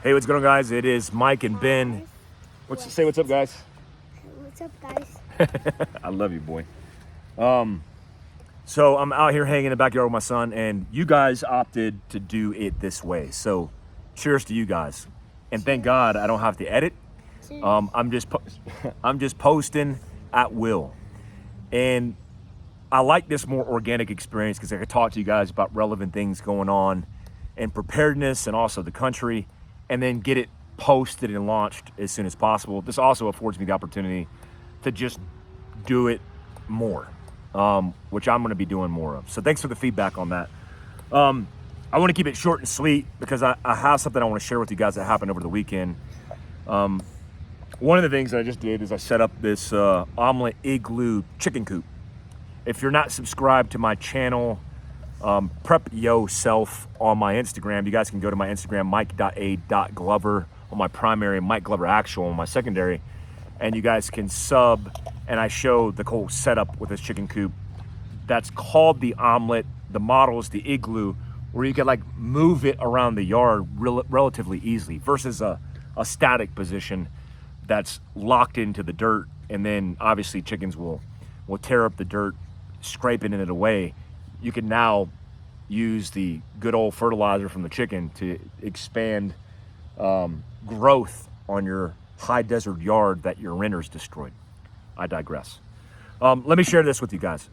Hey, what's going on, guys? It is Mike and Ben. Say what's up, guys? What's up, guys? I love you, boy. So I'm out here hanging in the backyard with my son, and you guys opted to do it this way. So cheers to you guys, and thank God I don't have to edit. I'm just posting at will, and I like this more organic experience because I can talk to you guys about relevant things going on and preparedness, and also the country, and then get it posted and launched as soon as possible. This also affords me the opportunity to just do it more, which I'm going to be doing more of. So thanks for the feedback on that. I want to keep it short and sweet because I have something I want to share with you guys that happened over the weekend. One of the things I just did is I set up this omelet igloo chicken coop. If you're not subscribed to my channel, Prep Yourself on my Instagram, you guys can go to my Instagram, mike.a.glover on my primary, Mike Glover Actual on my secondary, and you guys can sub, and I show the whole setup with this chicken coop. That's called the omelet. The model is the igloo, where you can like move it around the yard relatively easily versus a static position that's locked into the dirt, and then obviously chickens will tear up the dirt, scraping it away. You can now use the good old fertilizer from the chicken to expand growth on your high desert yard that your renters destroyed. I digress. Let me share this with you guys.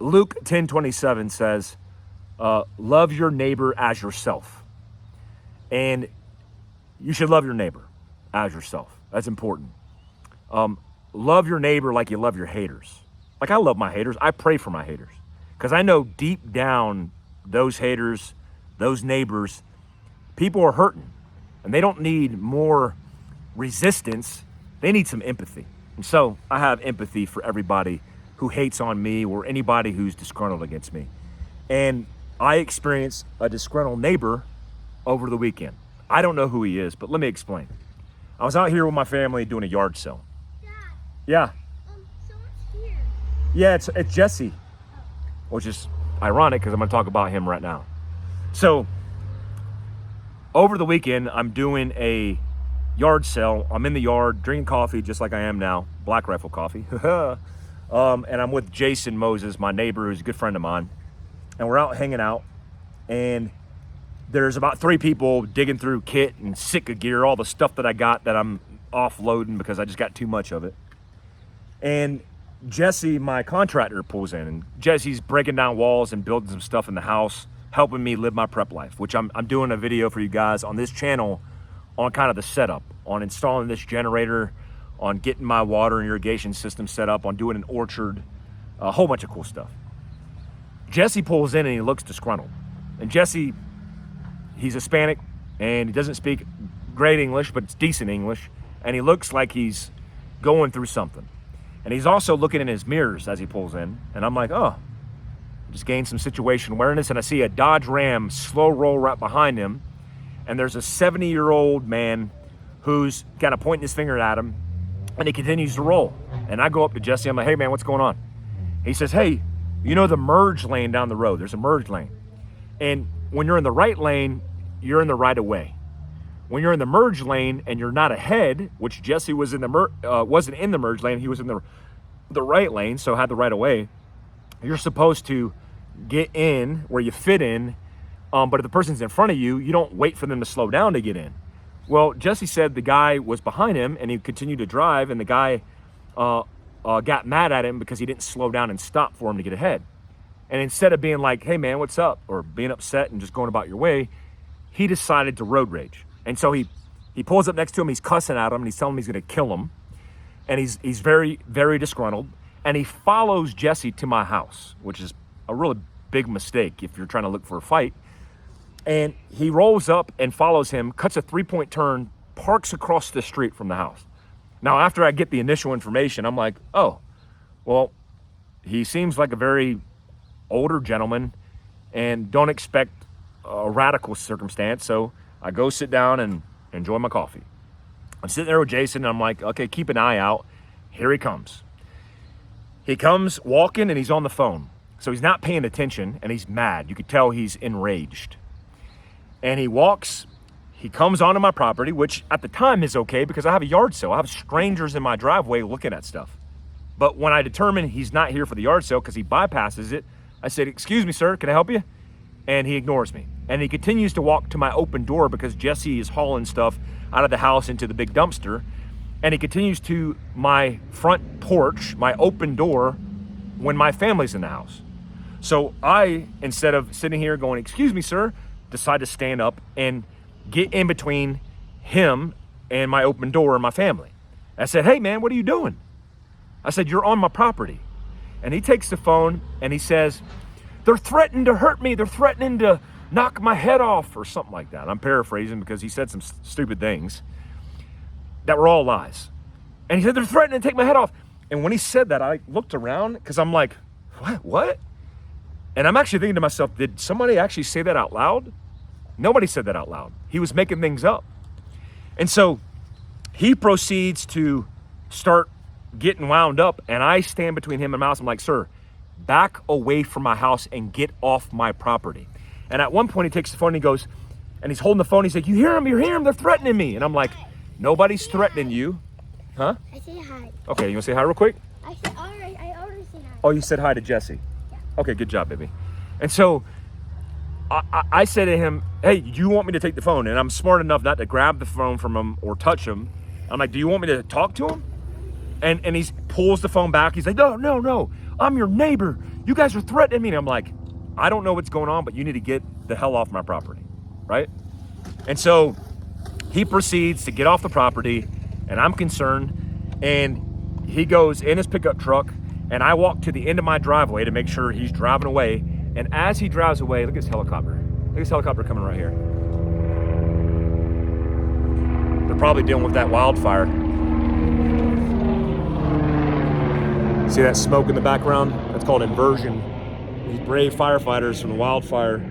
Luke 10:27 says, love your neighbor as yourself. And you should love your neighbor as yourself. That's important. Love your neighbor like you love your haters. Like I love my haters. I pray for my haters because I know deep down those haters, those neighbors, people are hurting and they don't need more resistance. They need some empathy. And so I have empathy for everybody who hates on me or anybody who's disgruntled against me. And I experienced a disgruntled neighbor over the weekend. I don't know who he is, but let me explain. I was out here with my family doing a yard sale. Dad. Yeah. Someone's here. Yeah, it's Jesse, which is ironic because I'm going to talk about him right now. So over the weekend, I'm doing a yard sale. I'm in the yard drinking coffee just like I am now, Black Rifle coffee. And I'm with Jason Moses, my neighbor, who's a good friend of mine. And we're out hanging out. And there's about 3 people digging through kit and Sitka gear, all the stuff that I got that I'm offloading because I just got too much of it. And Jesse, my contractor, pulls in, and Jesse's breaking down walls and building some stuff in the house, helping me live my prep life, which I'm doing a video for you guys on this channel on kind of the setup, on installing this generator, on getting my water and irrigation system set up, on doing an orchard, a whole bunch of cool stuff. Jesse pulls in and he looks disgruntled. And Jesse, he's Hispanic and he doesn't speak great English, but it's decent English. And he looks like he's going through something. And he's also looking in his mirrors as he pulls in. And I'm like, oh, just gained some situation awareness. And I see a Dodge Ram slow roll right behind him. And there's a 70-year-old man who's kind of pointing his finger at him. And he continues to roll. And I go up to Jesse. I'm like, hey, man, what's going on? He says, hey, you know the merge lane down the road? There's a merge lane. And when you're in the right lane, you're in the right of way. When you're in the merge lane and you're not ahead, which Jesse was in the wasn't in the merge lane, he was in the right lane, so had the right of way. You're supposed to get in where you fit in, but if the person's in front of you, you don't wait for them to slow down to get in. Well, Jesse said the guy was behind him and he continued to drive, and the guy got mad at him because he didn't slow down and stop for him to get ahead. And instead of being like, hey man, what's up? Or being upset and just going about your way, he decided to road rage. And so he pulls up next to him, he's cussing at him, and he's telling him he's gonna kill him. And he's very, very disgruntled. And he follows Jesse to my house, which is a really big mistake if you're trying to look for a fight. And he rolls up and follows him, cuts a 3-point turn, parks across the street from the house. Now, after I get the initial information, I'm like, oh, well, he seems like a very older gentleman and don't expect a radical circumstance. So I go sit down and enjoy my coffee. I'm sitting there with Jason and I'm like, okay, keep an eye out. Here he comes. He comes walking and he's on the phone. So he's not paying attention and he's mad. You could tell he's enraged. And he comes onto my property, which at the time is okay because I have a yard sale. I have strangers in my driveway looking at stuff. But when I determine he's not here for the yard sale because he bypasses it, I said, "Excuse me, sir, can I help you?" And he ignores me. And he continues to walk to my open door because Jesse is hauling stuff out of the house into the big dumpster. And he continues to my front porch, my open door, when my family's in the house. So I, instead of sitting here going, "Excuse me, sir," decide to stand up and get in between him and my open door and my family. I said, "Hey man, what are you doing?" I said, "You're on my property." And he takes the phone and he says, "They're threatening to hurt me. They're threatening to knock my head off," or something like that. I'm paraphrasing because he said some stupid things that were all lies. And he said, "They're threatening to take my head off." And when he said that, I looked around because I'm like, what? And I'm actually thinking to myself, did somebody actually say that out loud? Nobody said that out loud. He was making things up. And so he proceeds to start getting wound up, and I stand between him and my house. I'm like, "Sir, back away from my house and get off my property." And at one point he takes the phone and he goes, and he's holding the phone. He's like, "You hear him? You hear him? They're threatening me." And I'm like, "Nobody's threatening you." Huh? I say hi. Okay, you want to say hi real quick? I already say hi. Oh, you said hi to Jesse. Yeah. Okay, good job, baby. And so I said to him, "Hey, you want me to take the phone?" And I'm smart enough not to grab the phone from him or touch him. I'm like, "Do you want me to talk to him?" And he pulls the phone back. He's like, No. I'm your neighbor. You guys are threatening me." And I'm like, "I don't know what's going on, but you need to get the hell off my property," right? And so he proceeds to get off the property, and I'm concerned. And he goes in his pickup truck, and I walk to the end of my driveway to make sure he's driving away. And as he drives away, look at this helicopter. Look at this helicopter coming right here. They're probably dealing with that wildfire. See that smoke in the background? That's called inversion. These brave firefighters from the wildfire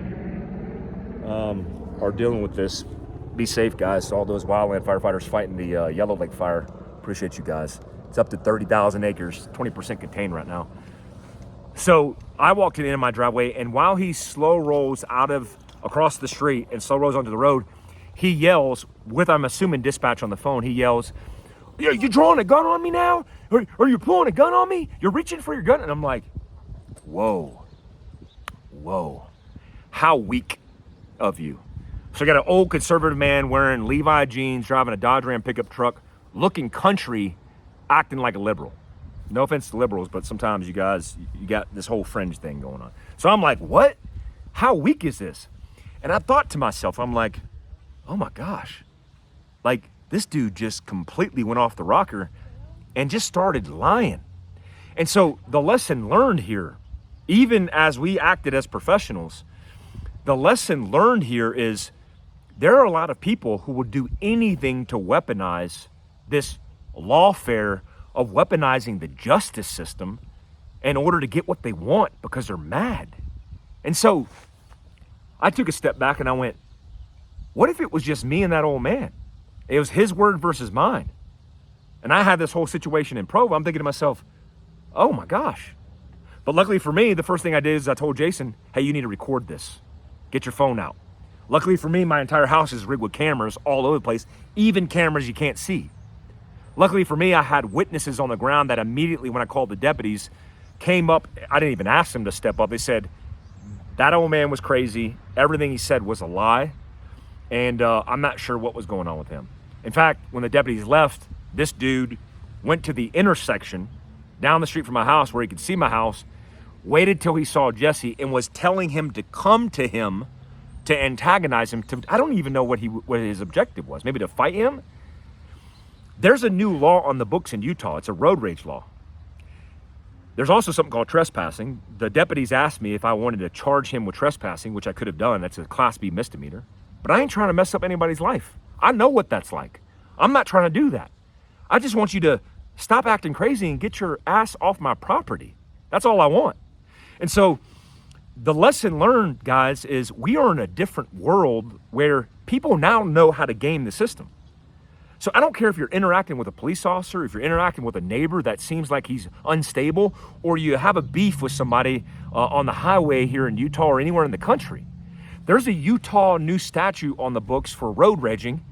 are dealing with this. Be safe, guys. To all those wildland firefighters fighting the Yellow Lake fire. Appreciate you guys. It's up to 30,000 acres, 20% contained right now. So I walked to the end of my driveway, and while he slow rolls across the street and slow rolls onto the road, he yells, with I'm assuming dispatch on the phone, he yells, "Are you drawing a gun on me now? Are you pulling a gun on me? You're reaching for your gun?" And I'm like, whoa, how weak of you. So I got an old conservative man wearing Levi jeans, driving a Dodge Ram pickup truck, looking country, acting like a liberal. No offense to liberals, but sometimes you guys, you got this whole fringe thing going on. So I'm like, what? How weak is this? And I thought to myself, I'm like, oh my gosh. Like, this dude just completely went off the rocker and just started lying. And so the lesson learned here, even as we acted as professionals, the lesson learned here is there are a lot of people who will do anything to weaponize this lawfare of weaponizing the justice system in order to get what they want because they're mad. And so I took a step back and I went, what if it was just me and that old man? It was his word versus mine. And I had this whole situation in Provo. I'm thinking to myself, oh my gosh. But luckily for me, the first thing I did is I told Jason, hey, you need to record this. Get your phone out. Luckily for me, my entire house is rigged with cameras all over the place, even cameras you can't see. Luckily for me, I had witnesses on the ground that immediately when I called the deputies came up. I didn't even ask them to step up. They said, that old man was crazy. Everything he said was a lie. And I'm not sure what was going on with him. In fact, when the deputies left, this dude went to the intersection down the street from my house where he could see my house, waited till he saw Jesse and was telling him to come to him to antagonize him. I don't even know what his objective was. Maybe to fight him? There's a new law on the books in Utah. It's a road rage law. There's also something called trespassing. The deputies asked me if I wanted to charge him with trespassing, which I could have done. That's a Class B misdemeanor. But I ain't trying to mess up anybody's life. I know what that's like. I'm not trying to do that. I just want you to stop acting crazy and get your ass off my property. That's all I want. And so the lesson learned, guys, is we are in a different world where people now know how to game the system. So I don't care if you're interacting with a police officer, if you're interacting with a neighbor that seems like he's unstable, or you have a beef with somebody on the highway here in Utah or anywhere in the country. There's a Utah new statute on the books for road raging,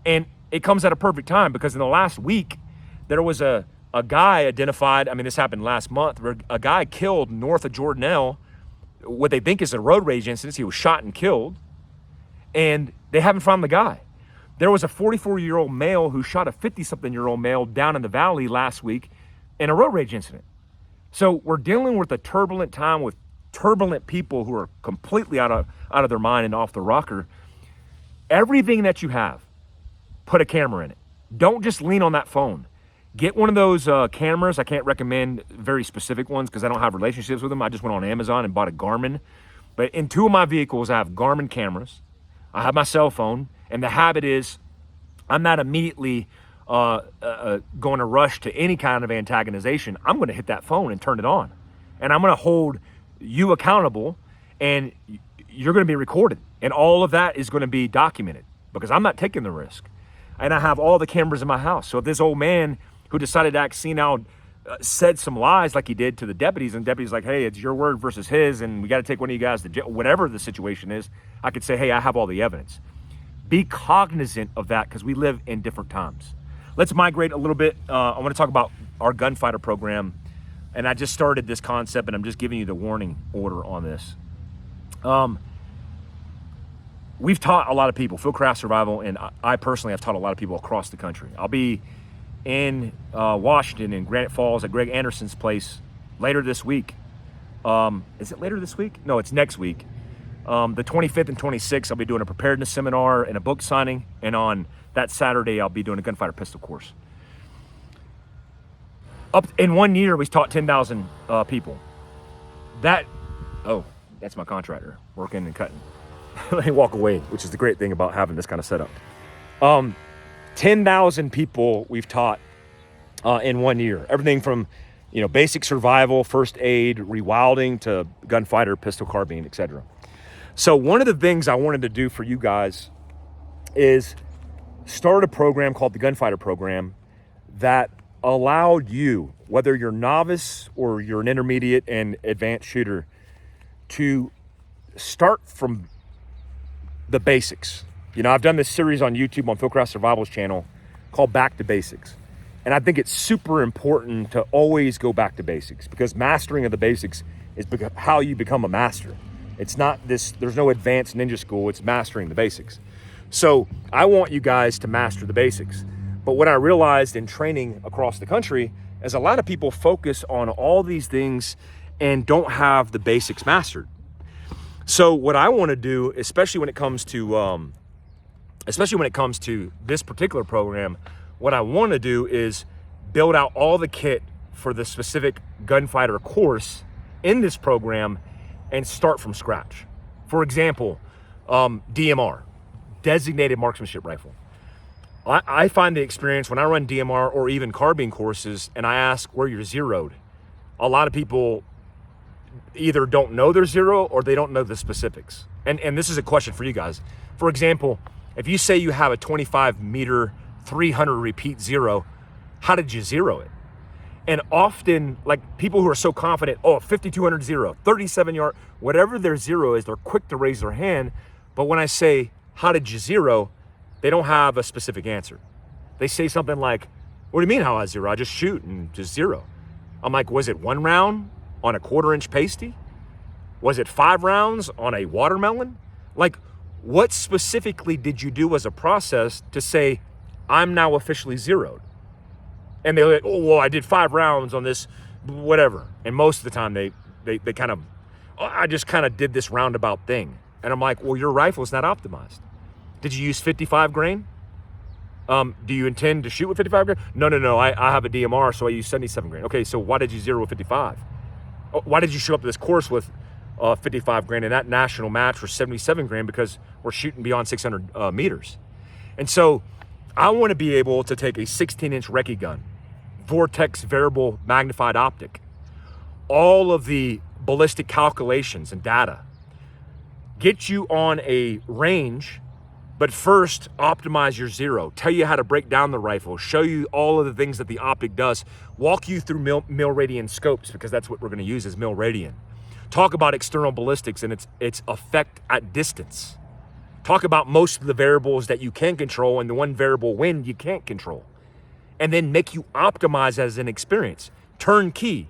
and it comes at a perfect time because in the last week, there was a guy identified, I mean, this happened last month, where a guy killed north of Jordanelle, what they think is a road rage incident. He was shot and killed, and they haven't found the guy. There was a 44-year-old male who shot a 50-something-year-old male down in the valley last week in a road rage incident. So we're dealing with a turbulent time with turbulent people who are completely out of their mind and off the rocker. Everything that you have, put a camera in it. Don't just lean on that phone. Get one of those cameras. I can't recommend very specific ones because I don't have relationships with them. I just went on Amazon and bought a Garmin. But in 2 of my vehicles, I have Garmin cameras. I have my cell phone. And the habit is I'm not immediately going to rush to any kind of antagonization. I'm going to hit that phone and turn it on. And I'm going to hold you accountable, and you're going to be recorded. And all of that is going to be documented because I'm not taking the risk. And I have all the cameras in my house. So if this old man who decided to act senile said some lies like he did to the deputies, and the deputies like, hey, it's your word versus his, and we got to take one of you guys to jail, whatever the situation is, I could say, hey, I have all the evidence. Be cognizant of that because we live in different times. Let's migrate a little bit. I want to talk about our Gunfighter program. And I just started this concept, and I'm just giving you the warning order on this. We've taught a lot of people, Field Craft Survival, and I personally have taught a lot of people across the country. I'll be in Washington, in Granite Falls, at Greg Anderson's place later this week. Is it later this week? No, it's next week. The 25th and 26th, I'll be doing a preparedness seminar and a book signing. And on that Saturday, I'll be doing a gunfighter pistol course. Up in 1 year, we taught 10,000 people. That's my contractor working and cutting. Let me walk away, which is the great thing about having this kind of setup. 10,000 people we've taught in 1 year. Everything from, basic survival, first aid, rewilding to gunfighter, pistol, carbine, etc. So one of the things I wanted to do for you guys is start a program called the Gunfighter Program that allowed you, whether you're novice or you're an intermediate and advanced shooter, to start from the basics. I've done this series on YouTube on Field Craft Survival's channel called Back to Basics. And I think it's super important to always go back to basics because mastering of the basics is how you become a master. It's not this, there's no advanced ninja school, it's mastering the basics. So I want you guys to master the basics. But what I realized in training across the country is a lot of people focus on all these things and don't have the basics mastered. So what I want to do, especially when it comes to this particular program, what I want to do is build out all the kit for the specific gunfighter course in this program and start from scratch. For example, DMR, designated marksmanship rifle. I find the experience when I run DMR or even carbine courses and I ask where you're zeroed, a lot of people either don't know they're zero or they don't know the specifics. And this is a question for you guys. For example, if you say you have a 25 meter, 300 repeat zero, how did you zero it? And often, like people who are so confident, 5,200 zero, 37 yard, whatever their zero is, they're quick to raise their hand. But when I say, how did you zero? They don't have a specific answer. They say something like, what do you mean how I zero? I just shoot and just zero. I'm like, was it 1 round on a 1/4 inch pasty? Was it 5 rounds on a watermelon? Like, what specifically did you do as a process to say, I'm now officially zeroed? And they're like, I did 5 rounds on this, whatever. And most of the time they kind of, I just kind of did this roundabout thing. And I'm like, well, your rifle is not optimized. Did you use 55 grain? Do you intend to shoot with 55 grain? No. I have a DMR, so I use 77 grain. Okay, so why did you zero with 55? Why did you show up to this course with 55 grain and that national match for 77 grain? Because we're shooting beyond 600 meters. And so I want to be able to take a 16-inch recce gun, Vortex variable magnified optic, all of the ballistic calculations and data, get you on a range, but first optimize your zero, tell you how to break down the rifle, show you all of the things that the optic does, walk you through mil radian scopes, because that's what we're going to use is mil radian. Talk about external ballistics and its effect at distance. Talk about most of the variables that you can control and the one variable wind you can't control. And then make you optimize as an experience. Turnkey.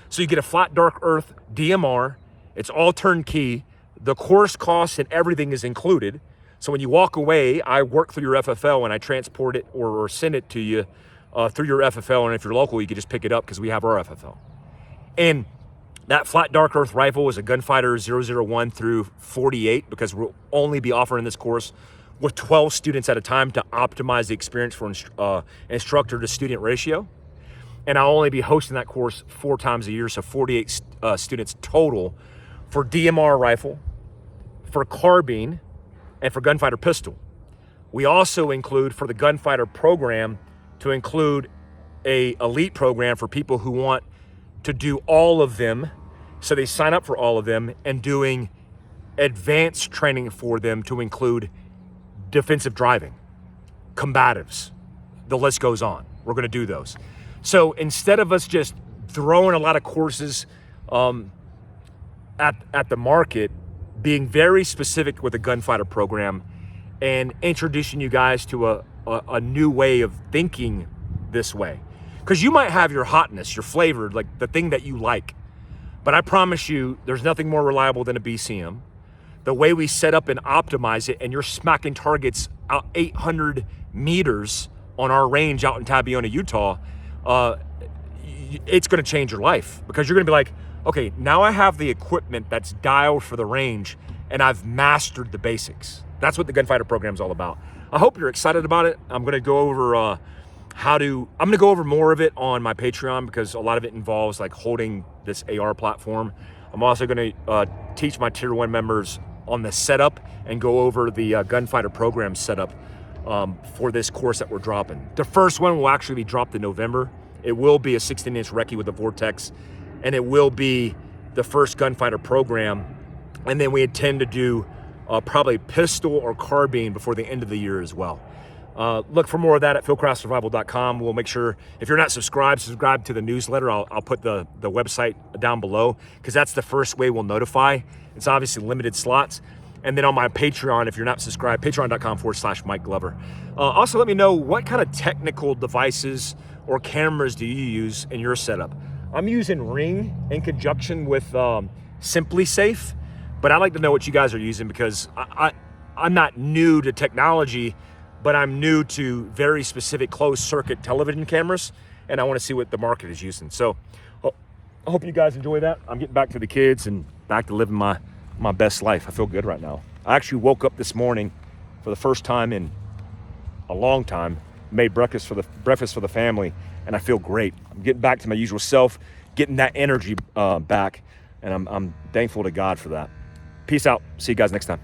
So you get a flat dark earth DMR. It's all turnkey. The course costs and everything is included. So when you walk away, I work through your FFL and I transport it or send it to you through your FFL. And if you're local, you can just pick it up because we have our FFL. And that flat dark earth rifle is a Gunfighter 001 through 48 because we'll only be offering this course with 12 students at a time to optimize the experience for instructor to student ratio. And I'll only be hosting that course 4 times a year, so 48 students total for DMR rifle, for carbine, and for gunfighter pistol. We also include for the Gunfighter program to include a elite program for people who want to do all of them. So they sign up for all of them and doing advanced training for them to include defensive driving, combatives, the list goes on. We're gonna do those. So instead of us just throwing a lot of courses at the market, being very specific with the Gunfighter program and introducing you guys to a new way of thinking this way. Because you might have your hotness, your flavor, like the thing that you like. But I promise you, there's nothing more reliable than a BCM. The way we set up and optimize it, and you're smacking targets out 800 meters on our range out in Tabiona, Utah, it's gonna change your life because you're gonna be like, okay, now I have the equipment that's dialed for the range and I've mastered the basics. That's what the Gunfighter program is all about. I hope you're excited about it. I'm gonna go over I'm gonna go over more of it on my Patreon because a lot of it involves like holding this AR platform. I'm also gonna teach my Tier 1 members on the setup and go over the Gunfighter program setup for this course that we're dropping. The first one will actually be dropped in November. It will be a 16-inch recce with a Vortex, and it will be the first Gunfighter program. And then we intend to do probably pistol or carbine before the end of the year as well. Look for more of that at fieldcraftsurvival.com. We'll make sure, if you're not subscribed to the newsletter. I'll put the website down below because that's the first way we'll notify. It's obviously limited slots. And then on my Patreon, if you're not subscribed, patreon.com/Mike Glover. Also, let me know what kind of technical devices or cameras do you use in your setup. I'm using Ring in conjunction with Simply Safe, but I'd like to know what you guys are using because I'm not new to technology, but I'm new to very specific closed circuit television cameras, and I want to see what the market is using. So I hope you guys enjoy that. I'm getting back to the kids and back to living my best life. I feel good right now. I actually woke up this morning for the first time in a long time, made breakfast for the family, and I feel great. I'm getting back to my usual self, getting that energy back, and I'm thankful to God for that. Peace out. See you guys next time.